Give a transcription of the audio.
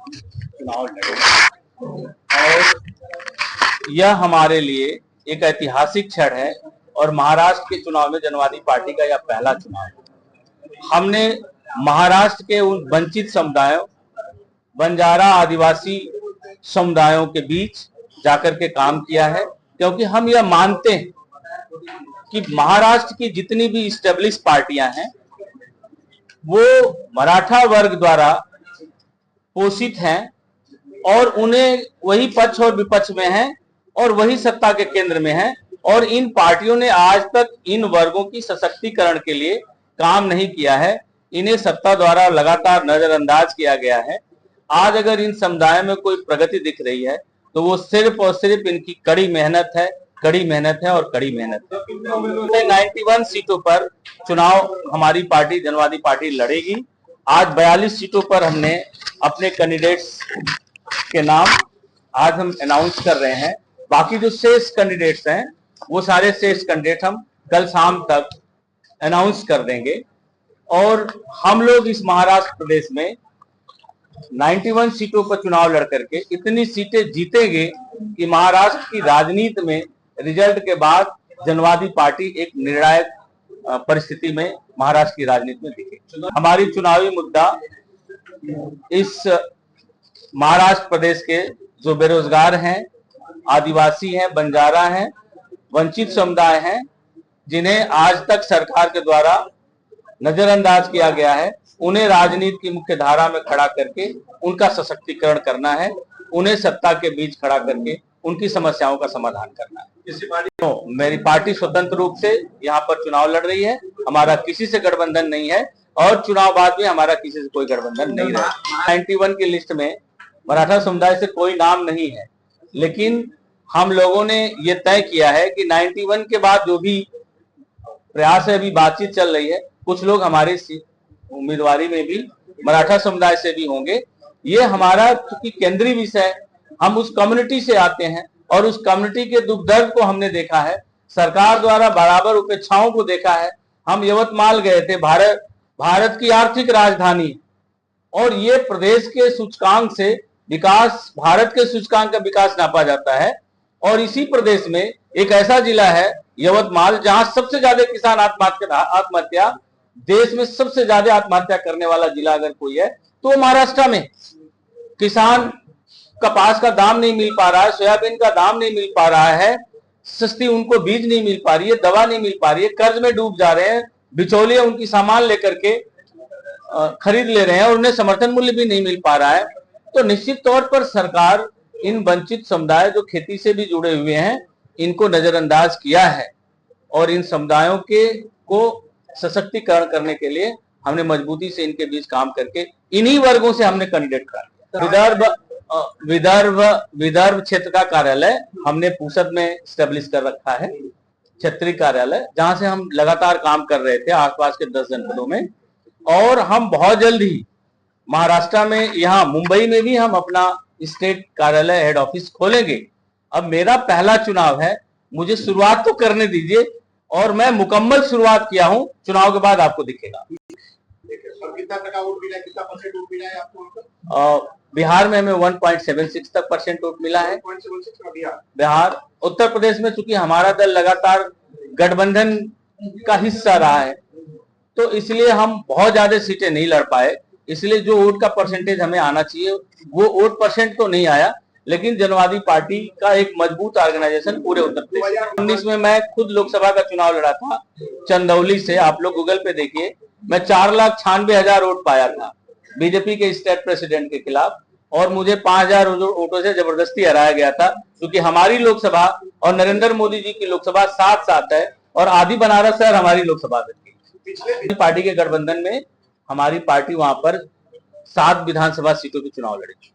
चुनाव लड़े और यह हमारे लिए एक ऐतिहासिक क्षण है। और महाराष्ट्र के चुनाव में जनवादी पार्टी का यह पहला चुनाव है। हमने महाराष्ट्र के उन वंचित समुदायों, बंजारा आदिवासी समुदायों के बीच जाकर के काम किया है, क्योंकि हम यह मानते हैं कि महाराष्ट्र की जितनी भी इस्टेब्लिश पार्टियां हैं वो मराठा वर्ग द्वारा पोषित हैं और उन्हें वही पक्ष और विपक्ष में है और वही सत्ता के केंद्र में है। और इन पार्टियों ने आज तक इन वर्गों की सशक्तिकरण के लिए काम नहीं किया है। इन्हें सत्ता द्वारा लगातार नजरअंदाज किया गया है। आज अगर इन समुदायों में कोई प्रगति दिख रही है तो वो सिर्फ और सिर्फ इनकी कड़ी मेहनत है और कड़ी मेहनत है। 91 सीटों पर चुनाव हमारी पार्टी जनवादी पार्टी लड़ेगी। आज 42 सीटों पर हमने अपने कैंडिडेट्स के नाम आज हम अनाउंस कर रहे हैं। बाकी जो शेष कैंडिडेट्स हैं वो सारे शेष कैंडिडेट हम कल शाम तक अनाउंस कर देंगे। और हम लोग इस महाराष्ट्र प्रदेश में 91 सीटों पर चुनाव लड़ करके इतनी सीटें जीतेंगे कि महाराष्ट्र की राजनीति में रिजल्ट के बाद जनवादी पार्टी एक निर्णायक परिस्थिति में महाराष्ट्र की राजनीति में दिखे। हमारी चुनावी मुद्दा इस महाराष्ट्र प्रदेश के जो बेरोजगार हैं, आदिवासी हैं, बंजारा हैं, वंचित समुदाय हैं, जिन्हें आज तक सरकार के द्वारा नजरअंदाज किया गया है, उन्हें राजनीति की मुख्य धारा में खड़ा करके उनका सशक्तिकरण करना है। उन्हें सत्ता के बीच खड़ा करके उनकी समस्याओं का समाधान करना है। मेरी पार्टी स्वतंत्र रूप से यहाँ पर चुनाव लड़ रही है। हमारा किसी से गठबंधन नहीं है और चुनाव बाद में हमारा किसी से कोई गठबंधन नहीं रहा। 91 की लिस्ट में मराठा समुदाय से कोई नाम नहीं है, लेकिन हम लोगों ने ये तय किया है कि 91 के बाद जो भी प्रयास है, अभी बातचीत चल रही है, कुछ लोग हमारे उम्मीदवारी में भी मराठा समुदाय से भी होंगे। ये हमारा क्योंकि केंद्रीय विषय, हम उस कम्युनिटी से आते हैं और उस कम्युनिटी के दुख दर्द को हमने देखा है। सरकार द्वारा बराबर उपेक्षाओं को देखा है। हम यवतमाल गए थे, भारत की आर्थिक राजधानी, और ये प्रदेश के सूचकांक से विकास, भारत के सूचकांक का विकास नापा जाता है। और इसी प्रदेश में एक ऐसा जिला है यवतमाल जहां सबसे ज्यादा किसान आत्महत्या, देश में सबसे ज्यादा आत्महत्या करने वाला जिला अगर कोई है तो महाराष्ट्र में। किसान कपास का दाम नहीं मिल पा रहा है, सोयाबीन का दाम नहीं मिल पा रहा है, सस्ती उनको बीज नहीं मिल पा रही है, दवा नहीं मिल पा रही है, कर्ज में डूब जा रहे हैं, बिचौलिए उनकी सामान लेकर के खरीद ले रहे हैं और उन्हें समर्थन मूल्य भी नहीं मिल पा रहा है। तो निश्चित तौर पर सरकार इन वंचित समुदाय जो खेती से भी जुड़े हुए हैं इनको नजरअंदाज किया है और इन समुदायों के को सशक्तिकरण करने के लिए हमने मजबूती से इनके बीच काम करके इन्हीं वर्गों से हमने कैंडिडेट करा। विदर्भ क्षेत्र का कार्यालय हमने पूसद में स्टेब्लिश कर रखा है, क्षेत्रीय कार्यालय, जहां से हम लगातार काम कर रहे थे आसपास के 10 जनपदों में। और हम बहुत जल्द ही महाराष्ट्र में, यहाँ मुंबई में भी हम अपना स्टेट कार्यालय हेड ऑफिस खोलेंगे। अब मेरा पहला चुनाव है, मुझे शुरुआत तो करने दीजिए और मैं मुकम्मल शुरुआत किया हूं। चुनाव के बाद आपको दिखेगा। कितना तक वोट मिला है, कितना परसेंट वोट मिला है आपको? बिहार में हमें 1.76 तक परसेंट वोट मिला है। बिहार, उत्तर प्रदेश में चूंकि हमारा दल लगातार गठबंधन का हिस्सा रहा है तो इसलिए हम बहुत ज्यादा सीटें नहीं लड़ पाए। इसलिए जो वोट का परसेंटेज हमें आना चाहिए वो वोट परसेंट तो नहीं आया, लेकिन जनवादी पार्टी का एक मजबूत ऑर्गेनाइजेशन पूरे उत्तर प्रदेश। 19 में मैं खुद लोकसभा का चुनाव लड़ा था चंदौली से, आप लोग गूगल पे देखिए, मैं 4,96,000 वोट पाया था बीजेपी के स्टेट प्रेसिडेंट के खिलाफ और मुझे 5,000 वोटों से जबरदस्ती हराया गया था, क्योंकि हमारी लोकसभा और नरेंद्र मोदी जी की लोकसभा साथ है और आधी बनारस शहर हमारी लोकसभा थी। पिछले पार्टी के गठबंधन में हमारी पार्टी वहां पर 7 विधानसभा सीटों के चुनाव लड़ी।